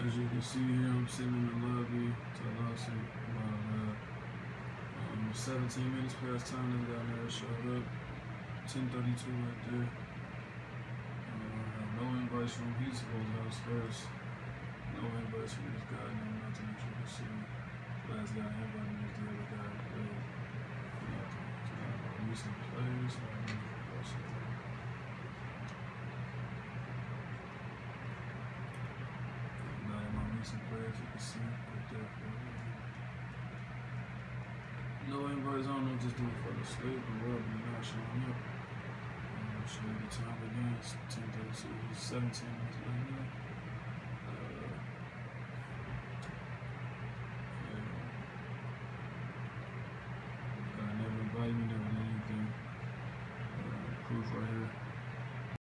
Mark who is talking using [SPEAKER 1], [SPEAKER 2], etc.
[SPEAKER 1] As you can see here, I'm sitting in the lobby. Tallahassee, about 17 minutes past time. This guy never showed up. 10:32 right there. No invites from he's supposed to house first. No invites from this guy. No nothing that you can see. Last guy invited me is the other guy. Recent players. Some players you can see right there. No invites, I don't know if just doing it for the sleep or what, but not showing up. Show you the time again, it's 10:32, 17 minutes.